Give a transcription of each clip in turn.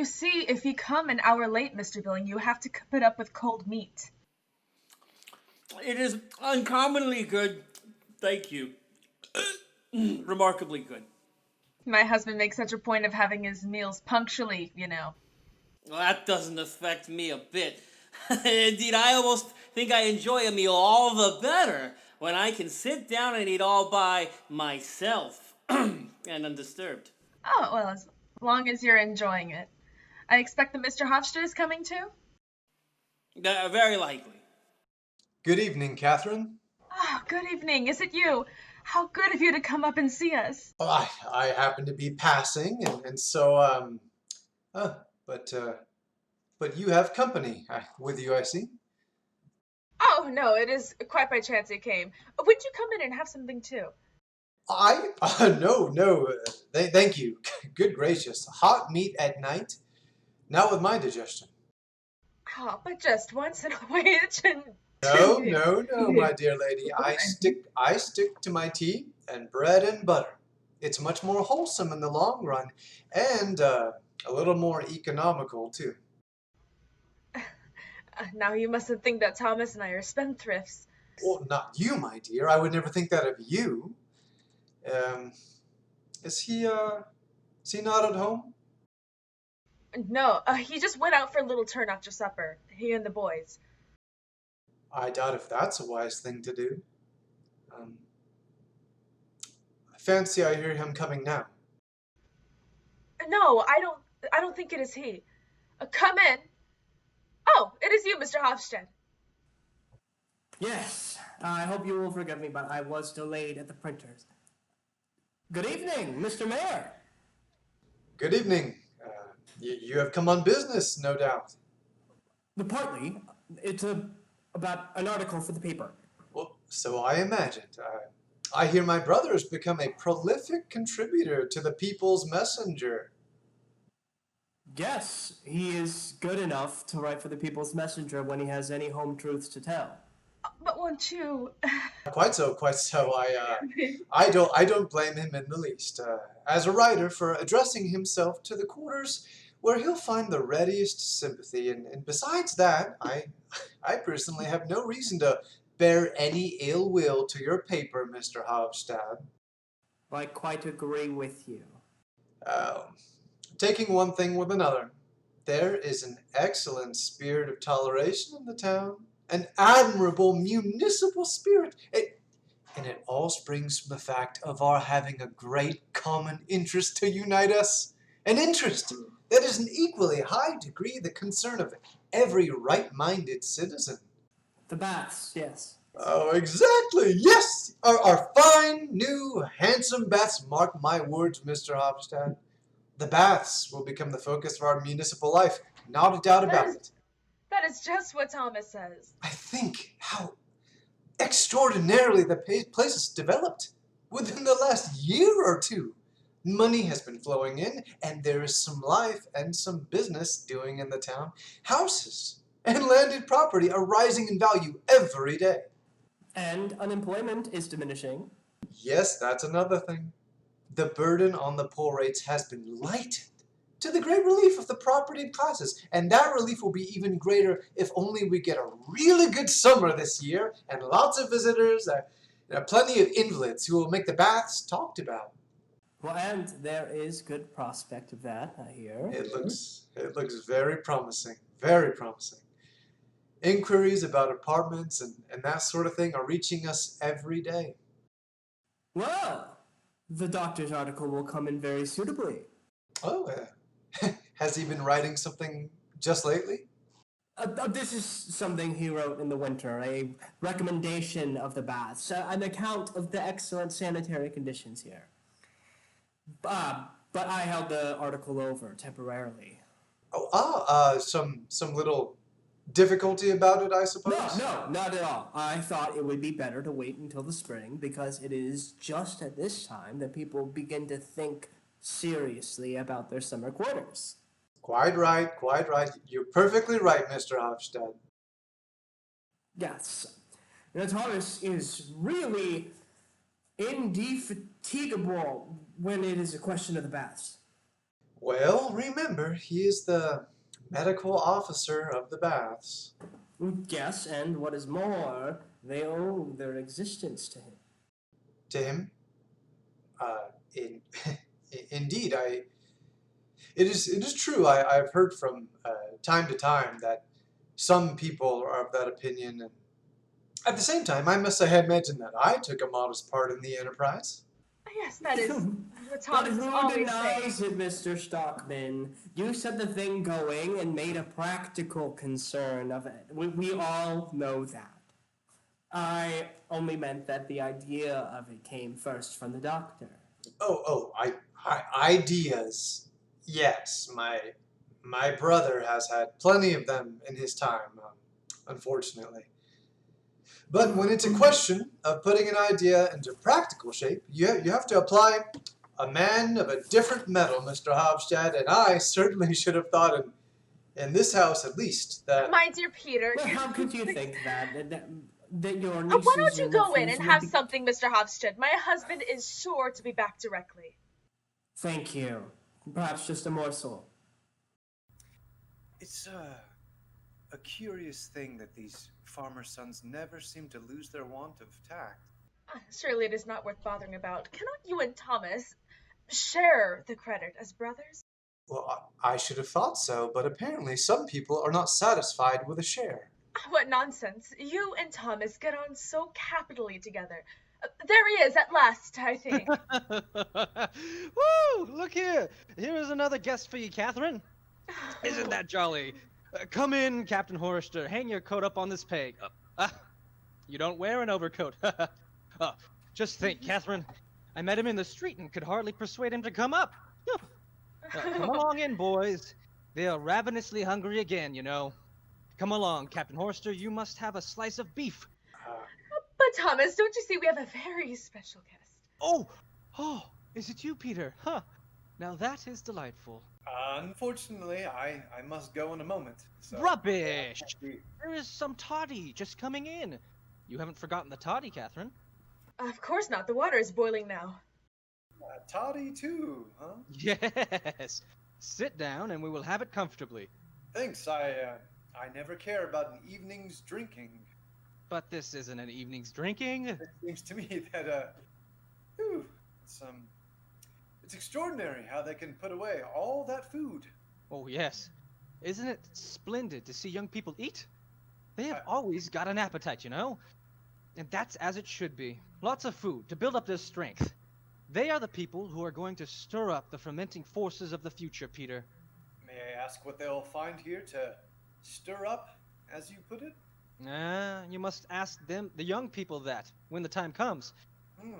see, if you come an hour late, Mr. Billing, you have to put up with cold meat. It is uncommonly good, thank you. Remarkably good. My husband makes such a point of having his meals punctually, Well, that doesn't affect me a bit. Indeed, I almost think I enjoy a meal all the better when I can sit down and eat all by myself and undisturbed. Oh, well, as long as you're enjoying it. I expect that Mr. Hofstede is coming too? Very likely. Good evening, Catherine. Oh, good evening. Is it you? How good of you to come up and see us. Oh, I happen to be passing, and so, but you have company with you, I see. Oh, no, it is quite by chance you came. Would you come in and have something too? No, thank you. Good gracious. Hot meat at night? Not with my digestion. Oh, but just once in a way, it shouldn't. No, my dear lady. I stick to my tea and bread and butter. It's much more wholesome in the long run, and a little more economical too. Now you mustn't think that Thomas and I are spendthrifts. Well, not you, my dear. I would never think that of you. Um, is he not at home? No, he just went out for a little turn after supper, he and the boys. I doubt if that's a wise thing to do. I fancy I hear him coming now. No, I don't think it is he. Come in. Oh, it is you, Mr. Hofstede. Yes, I hope you will forgive me, but I was delayed at the printers. Good evening, Mr. Mayor. Good evening. You have come on business, no doubt. Partly, it's about an article for the paper. Well, so I imagined. I hear my brother has become a prolific contributor to the People's Messenger. Yes, he is good enough to write for the People's Messenger when he has any home truths to tell. But won't you? Quite so. I don't blame him in the least. As a writer, for addressing himself to the quarters where he'll find the readiest sympathy, and besides that, I personally have no reason to bear any ill will to your paper, Mr. Hofstede. I quite agree with you. Taking one thing with another, there is an excellent spirit of toleration in the town, an admirable municipal spirit, and it all springs from the fact of our having a great common interest to unite us, an interest that is an equally high degree the concern of every right-minded citizen. The baths, yes. Oh, exactly, yes! Our fine, new, handsome baths, mark my words, Mr. Hofstede. The baths will become the focus of our municipal life, not a doubt about it. That is just what Thomas says. I think how extraordinarily the place has developed within the last year or two. Money has been flowing in, and there is some life and some business doing in the town. Houses and landed property are rising in value every day. And unemployment is diminishing. Yes, that's another thing. The burden on the poor rates has been lightened to the great relief of the propertied classes, and that relief will be even greater if only we get a really good summer this year, and lots of visitors, plenty of invalids who will make the baths talked about. Well, and there is good prospect of that, I hear. It looks very promising, very promising. Inquiries about apartments and that sort of thing are reaching us every day. Well, the doctor's article will come in very suitably. Oh, has he been writing something just lately? This is something he wrote in the winter, a recommendation of the baths, an account of the excellent sanitary conditions here. But I held the article over temporarily. Some little difficulty about it, I suppose? No, not at all. I thought it would be better to wait until the spring, because it is just at this time that people begin to think seriously about their summer quarters. Quite right. You're perfectly right, Mr. Hofstede. Yes. Thomas is really indefatigable when it is a question of the baths. Well, remember, he is the medical officer of the baths. Yes, and what is more, they owe their existence to him. To him, uh, in, indeed, it is true. I've heard from time to time that some people are of that opinion, and at the same time, I must say, I imagine that I took a modest part in the enterprise. Yes, that is what But Thomas is who always denies saying. it, Mr. Stockman? You set the thing going and made a practical concern of it. We all know that. I only meant that the idea of it came first from the doctor. Ideas. Yes, my brother has had plenty of them in his time, unfortunately. But when it's a question of putting an idea into practical shape, you have to apply a man of a different metal, Mr. Hofstad, and I certainly should have thought in this house at least that. My dear Peter, Well, how could you think that your why nieces don't you or go in nephews and would have be... something, Mr. Hofstede? My husband is sure to be back directly. Thank you. Perhaps just a morsel. It's a curious thing that these farmer sons never seem to lose their want of tact. Surely it is not worth bothering about. Cannot you and Thomas share the credit as brothers? Well, I should have thought so, but apparently some people are not satisfied with a share. What nonsense. You and Thomas get on so capitally together. There he is at last, I think. Woo! Look here. Here is another guest for you, Catherine. Isn't that jolly? Come in, Captain Horster. Hang your coat up on this peg. You don't wear an overcoat. Just think, Catherine. I met him in the street and could hardly persuade him to come up. Come along in, boys. They are ravenously hungry again, you know. Come along, Captain Horster. You must have a slice of beef. But Thomas, don't you see we have a very special guest? Oh, is it you, Peter? Huh. Now that is delightful. Unfortunately, I must go in a moment. So. Rubbish! There is some toddy just coming in. You haven't forgotten the toddy, Catherine? Of course not. The water is boiling now. Toddy too, huh? Yes. Sit down and we will have it comfortably. Thanks. I never care about an evening's drinking. But this isn't an evening's drinking. It seems to me that it's extraordinary how they can put away all that food. Oh yes. Isn't it splendid to see young people eat? They have always got an appetite, you know? And that's as it should be. Lots of food to build up their strength. They are the people who are going to stir up the fermenting forces of the future, Peter. May I ask what they'll find here to stir up, as you put it? You must ask them, the young people, that, when the time comes.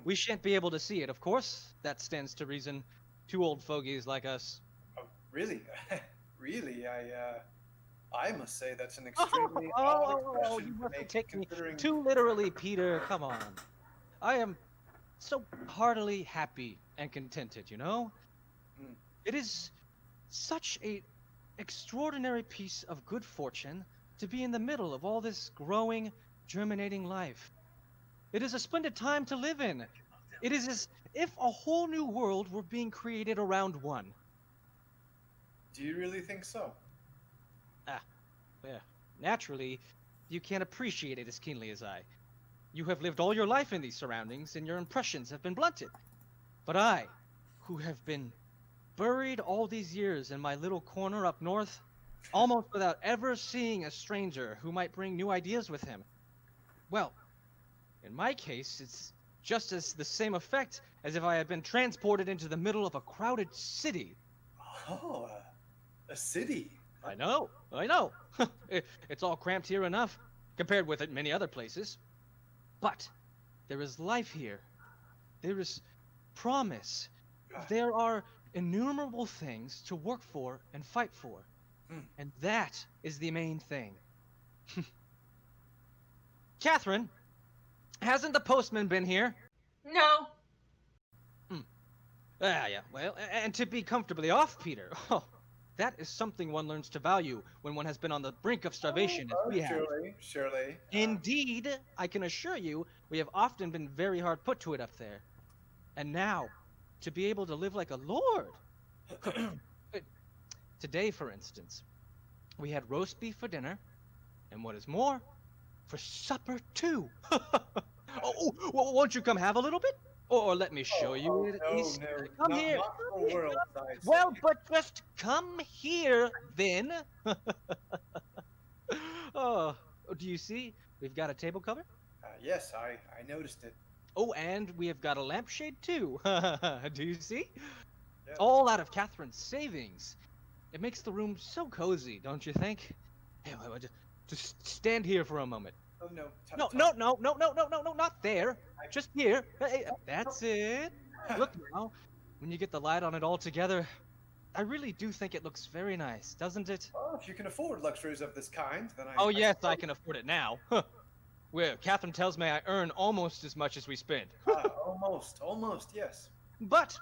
We shan't be able to see it, of course. That stands to reason. Two old fogies like us. Oh, really? Really? I must say that's an extremely Oh, odd you expression to mustn't make, take me considering... too literally, Peter. Come on. I am so heartily happy and contented, you know? It is such a extraordinary piece of good fortune to be in the middle of all this growing, germinating life. It is a splendid time to live in. It is as if a whole new world were being created around one. Do you really think so? Yeah, naturally, you can't appreciate it as keenly as I. You have lived all your life in these surroundings, and your impressions have been blunted. But I, who have been buried all these years in my little corner up north, almost without ever seeing a stranger who might bring new ideas with him. Well, in my case, it's just as the same effect as if I had been transported into the middle of a crowded city. Oh, a city. I know. It's all cramped here enough, compared with many other places. But there is life here. There is promise. There are innumerable things to work for and fight for. And that is the main thing. Catherine, hasn't the postman been here? No. Yeah, well, and to be comfortably off, Peter. Oh, that is something one learns to value when one has been on the brink of starvation as we have. Surely. Indeed, I can assure you, we have often been very hard put to it up there. And now, to be able to live like a lord. Today, for instance, we had roast beef for dinner, and what is more, for supper too. Won't you come have a little bit? Or let me show you it at no, least. no, Come not, here. not for worlds, I say. Well, but just come here then. Oh, do you see? We've got a table cover. Yes, I noticed it. Oh, and we have got a lampshade too. Do you see? Yeah. All out of Catherine's savings. It makes the room so cozy, don't you think? Hey, just stand here for a moment. Oh, no. No, not there. Just here. Hey, that's it. Look now, when you get the light on it all together, I really do think it looks very nice, doesn't it? Well, if you can afford luxuries of this kind, then Oh, yes, I can afford it now. Well, Catherine tells me I earn almost as much as we spend. Almost, yes. But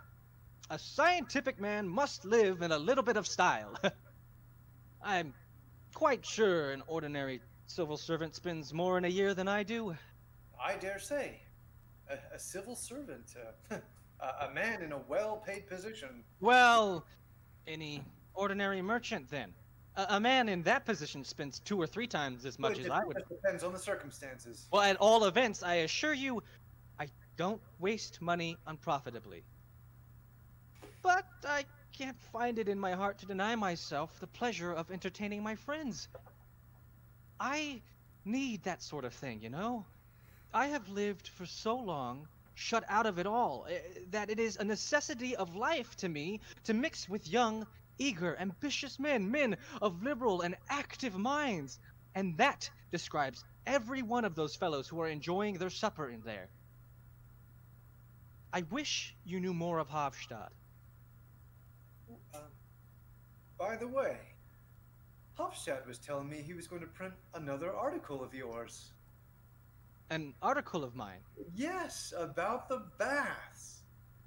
a scientific man must live in a little bit of style. I'm quite sure an ordinary civil servant spends more in a year than I do. I dare say. A civil servant, a man in a well-paid position. Well, any ordinary merchant then. A man in that position spends 2 or 3 times as much as I would. It depends on the circumstances. Well, at all events, I assure you, I don't waste money unprofitably. But I can't find it in my heart to deny myself the pleasure of entertaining my friends. I need that sort of thing, you know? I have lived for so long, shut out of it all, that it is a necessity of life to me to mix with young, eager, ambitious men of liberal and active minds. And that describes every one of those fellows who are enjoying their supper in there. I wish you knew more of Hofstadt. By the way, Hofstadt was telling me he was going to print another article of yours. An article of mine? Yes, about the baths.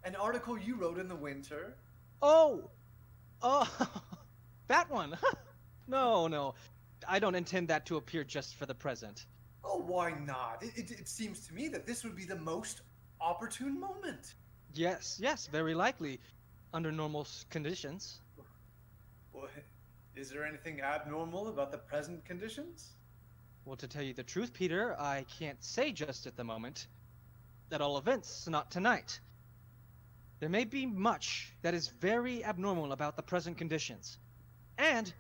An article you wrote in the winter. Oh, that one. No, I don't intend that to appear just for the present. Oh, why not? It seems to me that this would be the most opportune moment. Yes, very likely, under normal conditions. Well, is there anything abnormal about the present conditions? Well, to tell you the truth, Peter, I can't say just at the moment. At all events, not tonight. There may be much that is very abnormal about the present conditions. And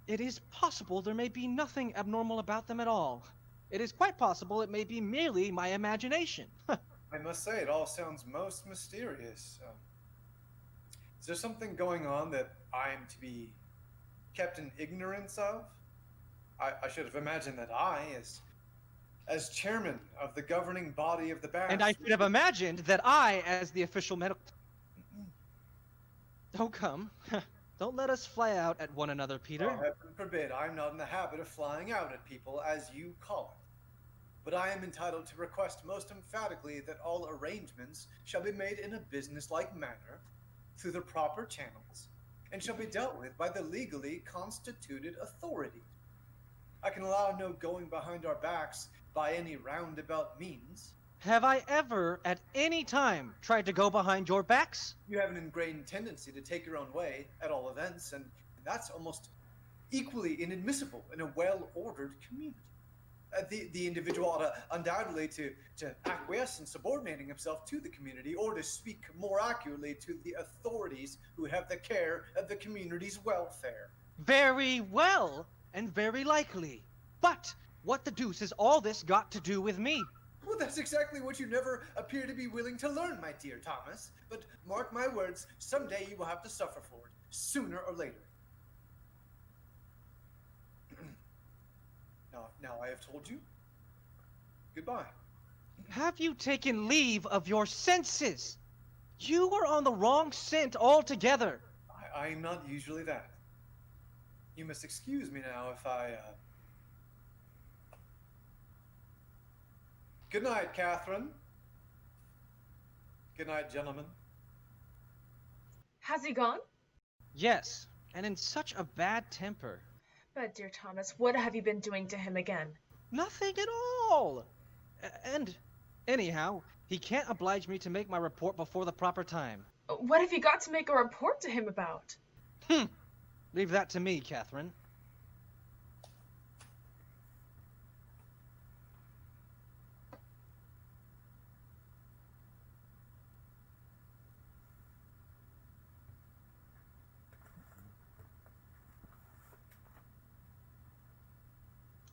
it is possible there may be nothing abnormal about them at all. It is quite possible it may be merely my imagination. I must say, it all sounds most mysterious. Is there something going on that I am to be kept in ignorance of? I should have imagined that I, as chairman of the governing body of the baths... And I should have imagined that I, as the official medical... Oh, come. Don't let us fly out at one another, Peter. Oh, heaven forbid. I'm not in the habit of flying out at people, as you call it. But I am entitled to request most emphatically that all arrangements shall be made in a business-like manner, through the proper channels, and shall be dealt with by the legally constituted authority. I can allow no going behind our backs by any roundabout means. Have I ever, at any time, tried to go behind your backs? You have an ingrained tendency to take your own way, at all events, and that's almost equally inadmissible in a well-ordered community. The individual ought undoubtedly to acquiesce in subordinating himself to the community, or to speak more accurately to the authorities who have the care of the community's welfare. Very well, and very likely. But what the deuce has all this got to do with me? Well, that's exactly what you never appear to be willing to learn, my dear Thomas. But mark my words, someday you will have to suffer for it, sooner or later. Now I have told you. Goodbye. Have you taken leave of your senses? You are on the wrong scent altogether. I am not usually that. You must excuse me now if I, Good night, Catherine. Good night, gentlemen. Has he gone? Yes, and in such a bad temper. But, dear Thomas, what have you been doing to him again? Nothing at all. And, anyhow, he can't oblige me to make my report before the proper time. What have you got to make a report to him about? Leave that to me, Catherine.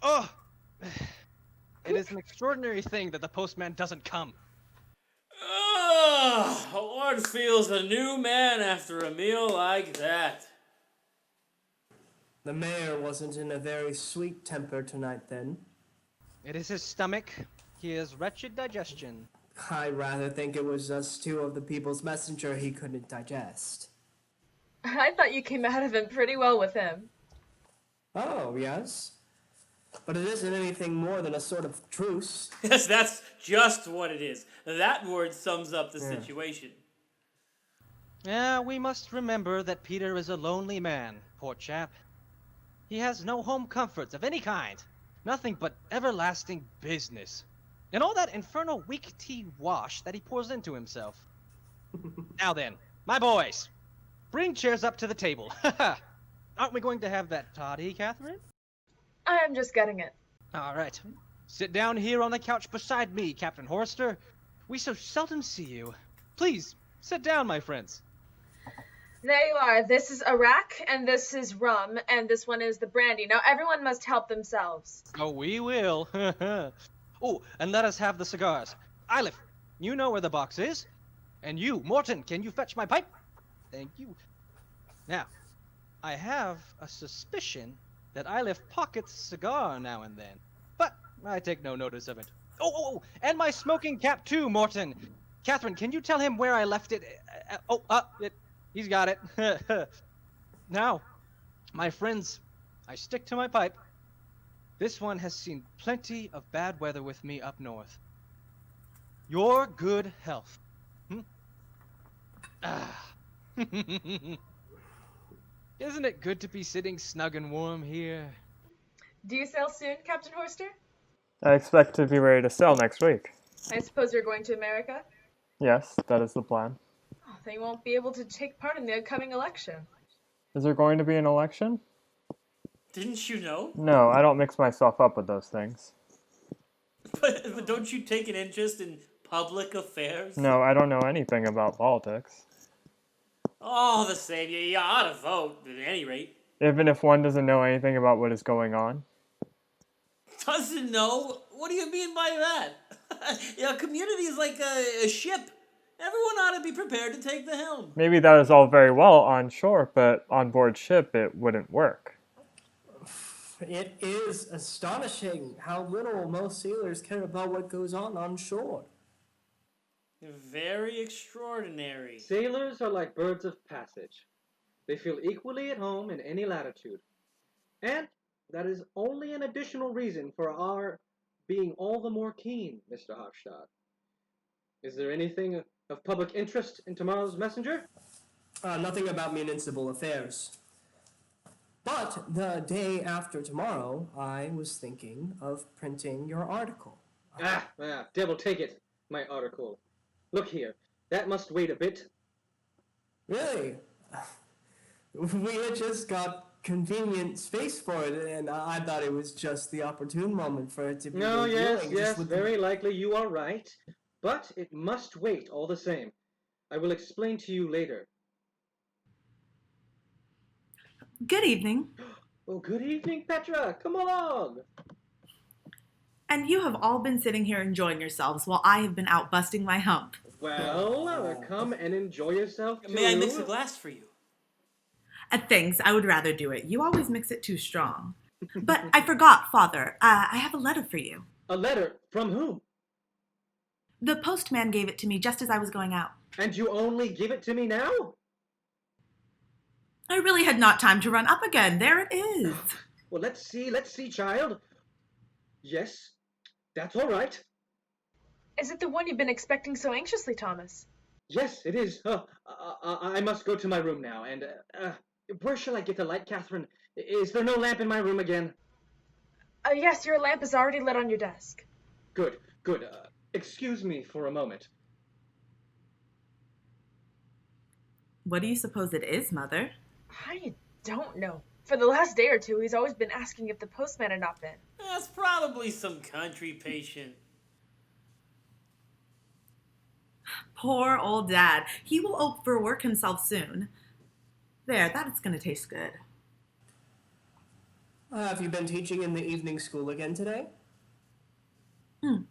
Oh! It is an extraordinary thing that the postman doesn't come. One feels a new man after a meal like that. The mayor wasn't in a very sweet temper tonight, then. It is his stomach. He has wretched digestion. I rather think it was just two of the people's messenger he couldn't digest. I thought you came out of it pretty well with him. Oh, yes? But it isn't anything more than a sort of truce. Yes, that's just what it is. That word sums up the situation. Yeah, we must remember that Peter is a lonely man, poor chap. He has no home comforts of any kind. Nothing but everlasting business. And all that infernal weak tea wash that he pours into himself. Now then, my boys, bring chairs up to the table. Aren't we going to have that toddy, Catherine? I am just getting it. All right. Sit down here on the couch beside me, Captain Horster. We so seldom see you. Please, sit down, my friends. There you are. This is Iraq, and this is rum, and this one is the brandy. Now everyone must help themselves. Oh, we will. Oh, and let us have the cigars. Eilif, you know where the box is. And you, Morton, can you fetch my pipe? Thank you. Now, I have a suspicion that Eilif pockets a cigar now and then, but I take no notice of it. Oh, and my smoking cap too, Morton. Catherine, can you tell him where I left it? He's got it. Now, my friends, I stick to my pipe. This one has seen plenty of bad weather with me up north. Your good health. Isn't it good to be sitting snug and warm here? Do you sail soon, Captain Horster? I expect to be ready to sail next week. I suppose you're going to America? Yes, that is the plan. Oh, then you won't be able to take part in the upcoming election. Is there going to be an election? Didn't you know? No, I don't mix myself up with those things. But don't you take an interest in public affairs? No, I don't know anything about politics. All the same, you ought to vote, at any rate. Even if one doesn't know anything about what is going on? Doesn't know? What do you mean by that? A community is like a ship. Everyone ought to be prepared to take the helm. Maybe that is all very well on shore, but on board ship it wouldn't work. It is astonishing how little most sailors care about what goes on shore. Very extraordinary. Sailors are like birds of passage. They feel equally at home in any latitude. And that is only an additional reason for our being all the more keen, Mr. Hofstadt. Is there anything of public interest in tomorrow's messenger? Nothing about municipal affairs. But the day after tomorrow, I was thinking of printing your article. Devil take it, my article. Look here, that must wait a bit. Really? We had just got convenient space for it, and I thought it was just the opportune moment for it to be No, reviewing, yes, with very likely you are right. But it must wait all the same. I will explain to you later. Good evening. Oh, good evening, Petra. Come along. And you have all been sitting here enjoying yourselves while I have been out busting my hump. Well, come and enjoy yourself too. May I mix a glass for you? Thanks, I would rather do it. You always mix it too strong. But I forgot, Father. I have a letter for you. A letter? From whom? The postman gave it to me just as I was going out. And you only give it to me now? I really had not time to run up again. There it is. Well, let's see, child. Yes, that's all right. Is it the one you've been expecting so anxiously, Thomas? Yes, it is. I must go to my room now, and, where shall I get the light, Catherine? Is there no lamp in my room again? Yes, your lamp is already lit on your desk. Good. Excuse me for a moment. What do you suppose it is, Mother? I don't know. For the last day or two, he's always been asking if the postman had not been. That's probably some country patient. Poor old Dad. He will overwork himself soon. There, that's gonna taste good. Have you been teaching in the evening school again today?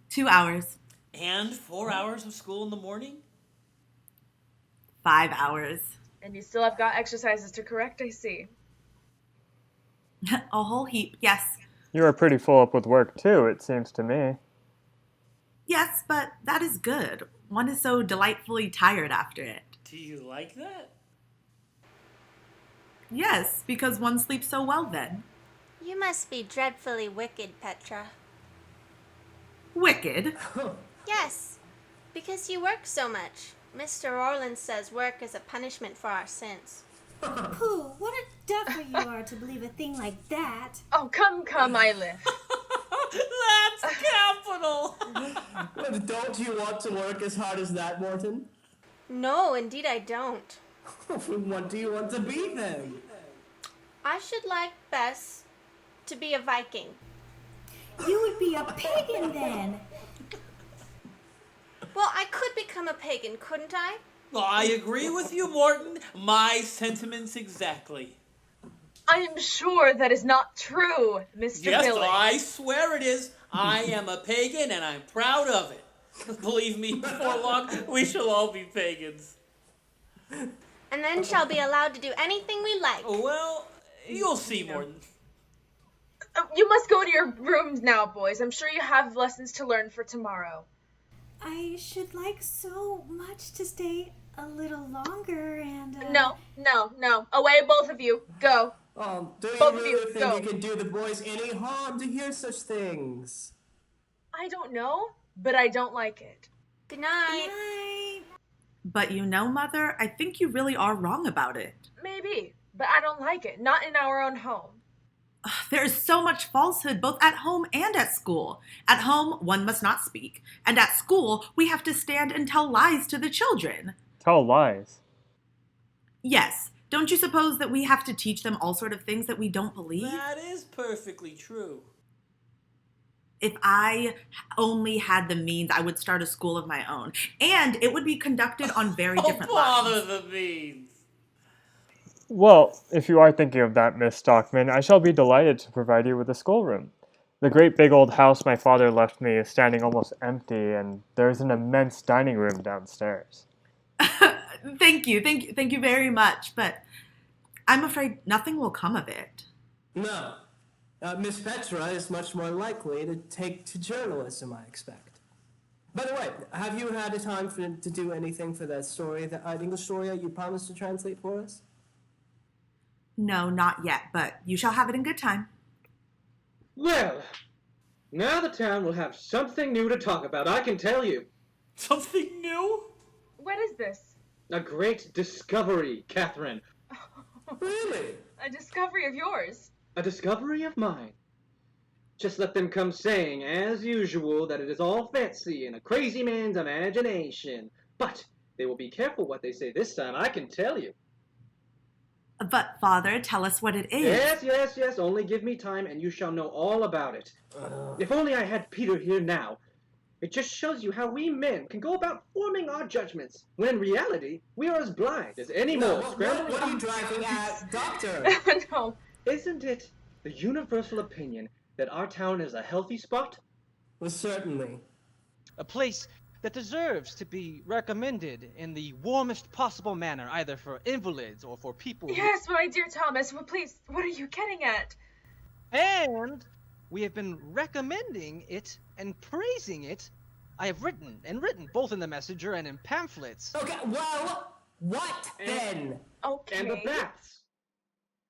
2 hours. And 4 hours of school in the morning? 5 hours. And you still have got exercises to correct, I see. A whole heap, yes. You are pretty full up with work too, it seems to me. Yes, but that is good. One is so delightfully tired after it. Do you like that? Yes, because one sleeps so well then. You must be dreadfully wicked, Petra. Wicked? Yes, because you work so much. Mr. Orland says work is a punishment for our sins. Pooh, what a duffer you are to believe a thing like that. Oh, come, Eilith. That's capital! But don't you want to work as hard as that, Morton? No, indeed I don't. What do you want to be then? I should like best to be a Viking. You would be a pagan then. Well, I could become a pagan, couldn't I? Well, I agree with you, Morton. My sentiments exactly. I am sure that is not true, Mr. Yes, Billy. I swear it is. I am a pagan and I'm proud of it. Believe me, before long, we shall all be pagans. And then shall be allowed to do anything we like. Well, you'll see, Morton. You must go to your rooms now, boys. I'm sure you have lessons to learn for tomorrow. I should like so much to stay a little longer and... No. Away, both of you. Go. Do you Both of really you, think go. you can do the boys any harm to hear such things? I don't know, but I don't like it. Good night. Night. But you know, Mother, I think you really are wrong about it. Maybe, but I don't like it. Not in our own home. There is so much falsehood both at home and at school. At home, one must not speak. And at school, we have to stand and tell lies to the children. Tell lies. Yes. Don't you suppose that we have to teach them all sort of things that we don't believe? That is perfectly true. If I only had the means, I would start a school of my own. And it would be conducted on very different bother lines. the means. Well, if you are thinking of that, Miss Stockman, I shall be delighted to provide you with a schoolroom. The great big old house my father left me is standing almost empty, and there's an immense dining room downstairs. Thank you very much, but I'm afraid nothing will come of it. No. Miss Petra is much more likely to take to journalism, I expect. By the way, have you had a time to do anything for that story, the English story you promised to translate for us? No, not yet, but you shall have it in good time. Well, now the town will have something new to talk about, I can tell you. Something new? What is this? A great discovery, Catherine. Really? A discovery of yours. A discovery of mine. Just let them come saying, as usual, that it is all fancy and a crazy man's imagination. But they will be careful what they say this time, I can tell you. But, Father, tell us what it is. Yes, only give me time and you shall know all about it. If only I had Peter here now. It just shows you how we men can go about forming our judgments, when in reality, we are as blind as any more scrambling... What are you driving at, Doctor? No. Isn't it the universal opinion that our town is a healthy spot? Well, certainly. A place that deserves to be recommended in the warmest possible manner, either for invalids or for people. Yes, my dear Thomas, well, please, what are you getting at? And we have been recommending it and praising it. I have written, both in the Messenger and in pamphlets. Okay, well, what then? Okay. And the baths.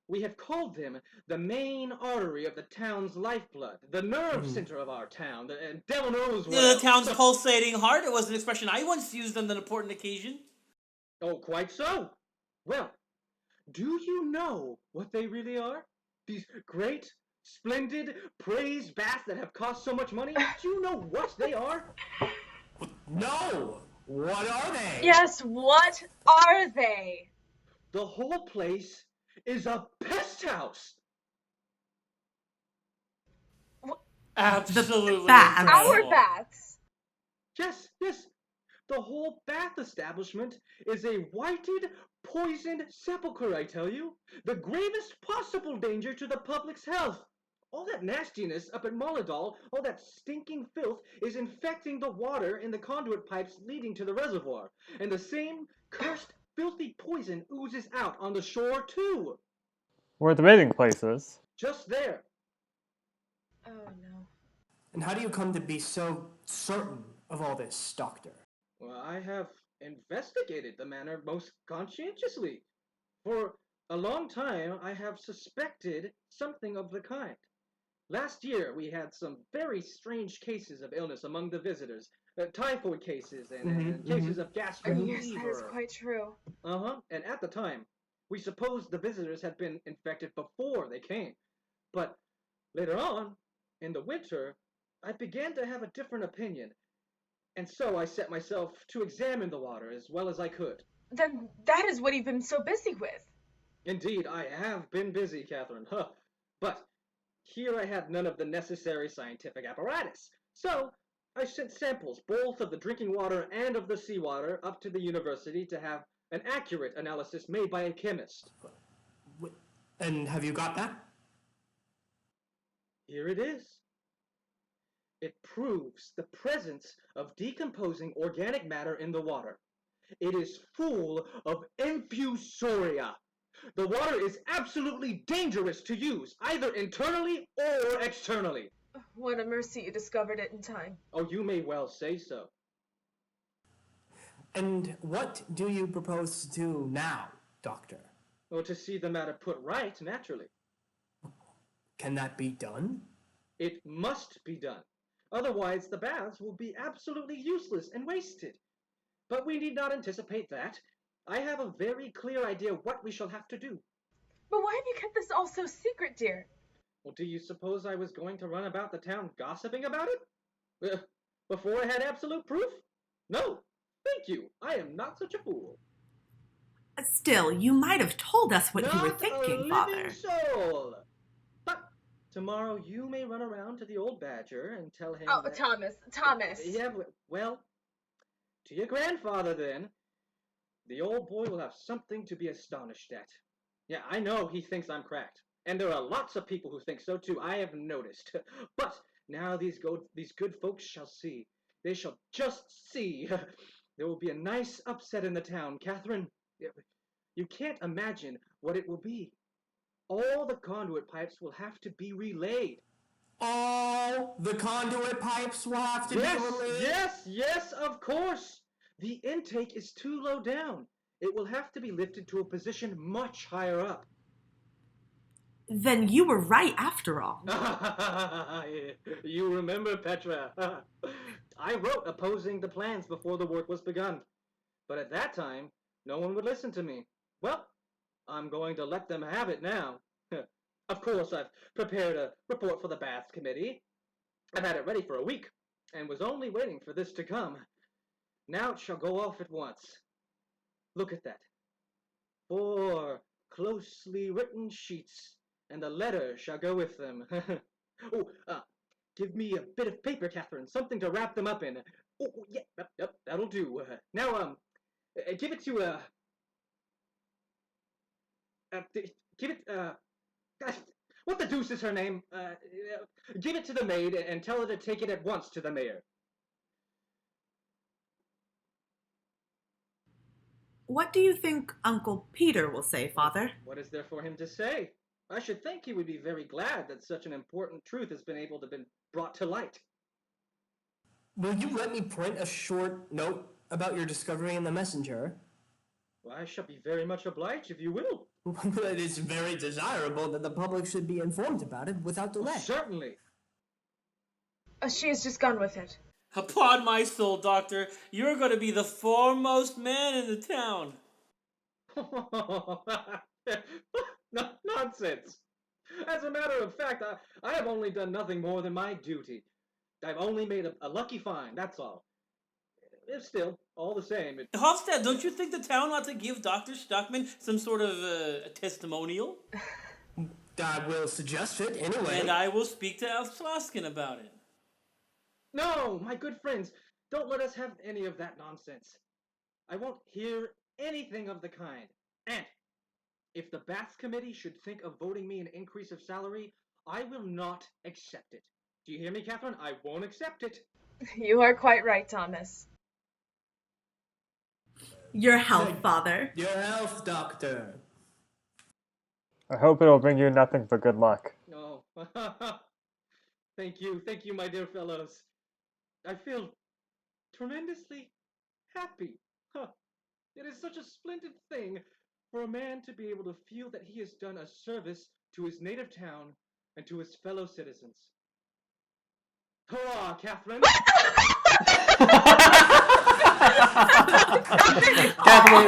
We have called them the main artery of the town's lifeblood, the nerve center of our town, and devil knows what The else. town's pulsating heart. It was an expression I once used on an important occasion. Oh, quite so. Well, do you know what they really are? These great, splendid, praised baths that have cost so much money? Do you know what they are? No! What are they? Yes, what are they? The whole place is a pest house. Absolutely baths. Our incredible. baths. Yes, yes. The whole bath establishment is a whited, poisoned sepulchre, I tell you. The gravest possible danger to the public's health. All that nastiness up at Molidol, all that stinking filth, is infecting the water in the conduit pipes leading to the reservoir. And the same cursed, filthy poison oozes out on the shore, too. Where are the bathing places? Just there. Oh no. And how do you come to be so certain of all this, Doctor? Well, I have investigated the matter most conscientiously. For a long time, I have suspected something of the kind. Last year, we had some very strange cases of illness among the visitors. Typhoid cases and cases of gastric Yes, that is fever. quite true. And at the time, we supposed the visitors had been infected before they came. But later on, in the winter, I began to have a different opinion. And so I set myself to examine the water as well as I could. Then that is what you've been so busy with. Indeed, I have been busy, Catherine. But here I had none of the necessary scientific apparatus. So I sent samples, both of the drinking water and of the seawater, up to the university to have an accurate analysis made by a chemist. And have you got that? Here it is. It proves the presence of decomposing organic matter in the water. It is full of infusoria. The water is absolutely dangerous to use, either internally or externally. What a mercy you discovered it in time. Oh, you may well say so. And what do you propose to do now, Doctor? Well, to see the matter put right, naturally. Can that be done? It must be done. Otherwise, the baths will be absolutely useless and wasted. But we need not anticipate that. I have a very clear idea what we shall have to do. But why have you kept this all so secret, dear? Well, do you suppose I was going to run about the town gossiping about it? Before I had absolute proof? No, thank you. I am not such a fool. Still, you might have told us what you were Not thinking, a Father. living soul. But tomorrow you may run around to the old badger and tell him Oh, that... Thomas. Yeah, well, to your grandfather then. The old boy will have something to be astonished at. Yeah, I know he thinks I'm cracked. And there are lots of people who think so too, I have noticed. But now these good folks shall see. They shall just see. There will be a nice upset in the town, Catherine. You can't imagine what it will be. All the conduit pipes will have to be relayed. All the conduit pipes will have to be relayed? Yes, of course. The intake is too low down. It will have to be lifted to a position much higher up. Then you were right after all. You remember, Petra. I wrote opposing the plans before the work was begun. But at that time, no one would listen to me. Well, I'm going to let them have it now. Of course, I've prepared a report for the Baths Committee. I've had it ready for a week, and was only waiting for this to come. Now it shall go off at once. Look at that. 4 closely written sheets, and the letter shall go with them. Give me a bit of paper, Catherine, something to wrap them up in. Yep, that'll do. Now, give it to, what the deuce is her name? Give it to the maid and tell her to take it at once to the mayor. What do you think Uncle Peter will say, Father? What is there for him to say? I should think he would be very glad that such an important truth has been able to be brought to light. Will you let me print a short note about your discovery in the messenger? Well, I shall be very much obliged if you will. It is very desirable that the public should be informed about it without delay. Certainly. She has just gone with it. Upon my soul, Doctor, you're going to be the foremost man in the town. Nonsense. As a matter of fact, I have only done nothing more than my duty. I've only made a lucky find, that's all. still, all the same, Hofstad, don't you think the town ought to give Dr. Stockman some sort of a testimonial? I will suggest it anyway. And I will speak to Alf Sloskin about it. No, my good friends, don't let us have any of that nonsense. I won't hear anything of the kind. And if the Baths Committee should think of voting me an increase of salary, I will not accept it. Do you hear me, Catherine? I won't accept it. You are quite right, Thomas. Your health, Father. Your health, Doctor. I hope it'll bring you nothing but good luck. Oh, thank you, my dear fellows. I feel tremendously happy. It is such a splendid thing for a man to be able to feel that he has done a service to his native town and to his fellow citizens. Hurrah, Catherine! Catherine